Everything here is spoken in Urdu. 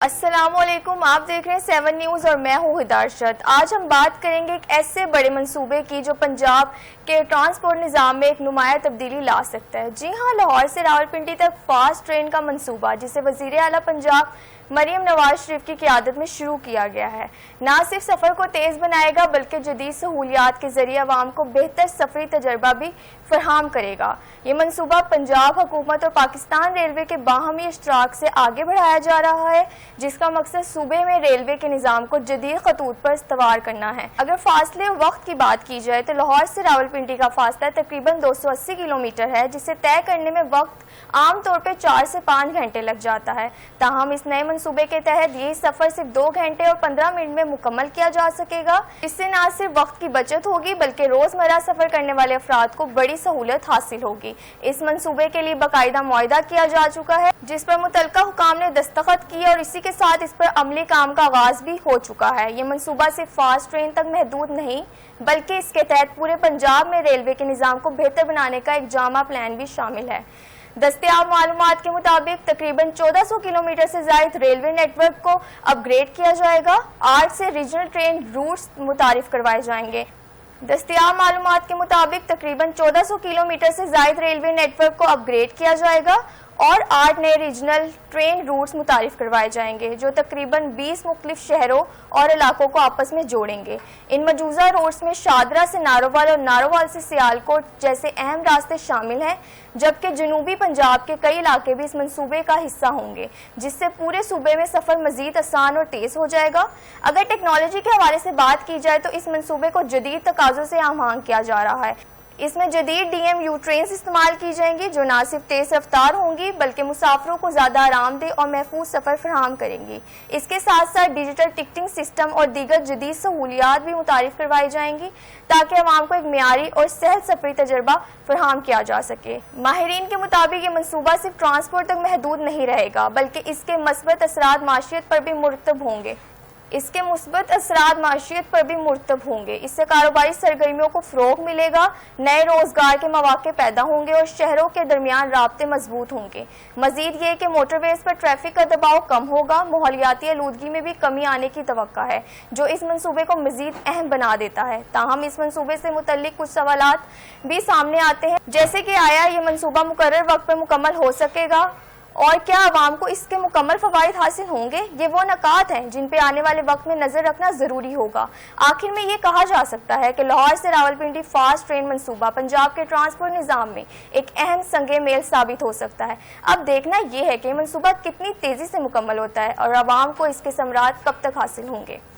السلام علیکم، آپ دیکھ رہے ہیں 7 نیوز اور میں ہوں ہدایت۔ آج ہم بات کریں گے ایک ایسے بڑے منصوبے کی جو پنجاب کے ٹرانسپورٹ نظام میں ایک نمایاں تبدیلی لا سکتا ہے۔ جی ہاں، لاہور سے راولپنڈی تک فاسٹ ٹرین کا منصوبہ جسے وزیر اعلیٰ پنجاب مریم نواز شریف کی قیادت میں شروع کیا گیا ہے، نہ صرف سفر کو تیز بنائے گا بلکہ جدید سہولیات کے ذریعے عوام کو بہتر سفری تجربہ بھی فراہم کرے گا۔ یہ منصوبہ پنجاب حکومت اور پاکستان ریلوے کے باہمی اشتراک سے آگے بڑھایا جا رہا ہے، جس کا مقصد صوبے میں ریلوے کے نظام کو جدید خطوط پر استوار کرنا ہے۔ اگر فاصلے اور وقت کی بات کی جائے تو لاہور سے راولپنڈی کا فاصلہ تقریباً 280 کلومیٹر ہے، جسے طے کرنے میں وقت عام طور پہ 4 سے 5 گھنٹے لگ جاتا ہے۔ تاہم اس نئے منصوبے کے تحت یہ سفر صرف 2 گھنٹے اور 15 منٹ میں مکمل کیا جا سکے گا۔ اس سے نہ صرف وقت کی بچت ہوگی بلکہ روزمرہ سفر کرنے والے افراد کو بڑی سہولت حاصل ہوگی۔ اس منصوبے کے لیے باقاعدہ معاہدہ کیا جا چکا ہے جس پر متعلقہ حکام نے دستخط کیے اور اسی کے ساتھ اس پر عملی کام کا آغاز بھی ہو چکا ہے۔ یہ منصوبہ صرف فاسٹ ٹرین تک محدود نہیں بلکہ اس کے تحت پورے پنجاب میں ریلوے کے نظام کو بہتر بنانے کا ایک جامع پلان بھی شامل ہے۔ دستیاب معلومات کے مطابق تقریباً 1400 کلومیٹر سے زائد ریلوے نیٹ ورک کو اپ گریڈ کیا جائے گا۔ 8 سے ریجنل ٹرین روٹس متعارف کروائے جائیں گے۔ دستیاب معلومات کے مطابق تقریباً 1400 کلومیٹر سے زائد ریلوے نیٹ ورک کو اپ گریڈ کیا جائے گا اور 8 نئے ریجنل ٹرین روٹس متعارف کروائے جائیں گے جو تقریباً 20 مختلف شہروں اور علاقوں کو آپس میں جوڑیں گے۔ ان مجوزہ روٹس میں شادرہ سے نارووال اور نارووال سے سیالکوٹ جیسے اہم راستے شامل ہیں، جبکہ جنوبی پنجاب کے کئی علاقے بھی اس منصوبے کا حصہ ہوں گے، جس سے پورے صوبے میں سفر مزید آسان اور تیز ہو جائے گا۔ اگر ٹیکنالوجی کے حوالے سے بات کی جائے تو اس منصوبے کو جدید تقاضوں سے ہم آہنگ کیا جا رہا ہے۔ اس میں جدید ڈی ایم یو ٹرینز استعمال کی جائیں گی جو نہ صرف تیز رفتار ہوں گی بلکہ مسافروں کو زیادہ آرام دہ اور محفوظ سفر فراہم کریں گی۔ اس کے ساتھ ساتھ ڈیجیٹل ٹکٹنگ سسٹم اور دیگر جدید سہولیات بھی متعارف کروائی جائیں گی تاکہ عوام کو ایک معیاری اور سہل سفری تجربہ فراہم کیا جا سکے۔ ماہرین کے مطابق یہ منصوبہ صرف ٹرانسپورٹ تک محدود نہیں رہے گا بلکہ اس کے مثبت اثرات معیشت پر بھی مرتب ہوں گے۔ اس سے کاروباری سرگرمیوں کو فروغ ملے گا، نئے روزگار کے مواقع پیدا ہوں گے اور شہروں کے درمیان رابطے مضبوط ہوں گے۔ مزید یہ کہ موٹر ویز پر ٹریفک کا دباؤ کم ہوگا، ماحولیاتی آلودگی میں بھی کمی آنے کی توقع ہے جو اس منصوبے کو مزید اہم بنا دیتا ہے۔ تاہم اس منصوبے سے متعلق کچھ سوالات بھی سامنے آتے ہیں، جیسے کہ آیا یہ منصوبہ مقرر وقت پر مکمل ہو سکے گا اور کیا عوام کو اس کے مکمل فوائد حاصل ہوں گے؟ یہ وہ نکات ہیں جن پہ آنے والے وقت میں نظر رکھنا ضروری ہوگا۔ آخر میں یہ کہا جا سکتا ہے کہ لاہور سے راولپنڈی فاسٹ ٹرین منصوبہ پنجاب کے ٹرانسپورٹ نظام میں ایک اہم سنگ میل ثابت ہو سکتا ہے۔ اب دیکھنا یہ ہے کہ یہ منصوبہ کتنی تیزی سے مکمل ہوتا ہے اور عوام کو اس کے ثمرات کب تک حاصل ہوں گے۔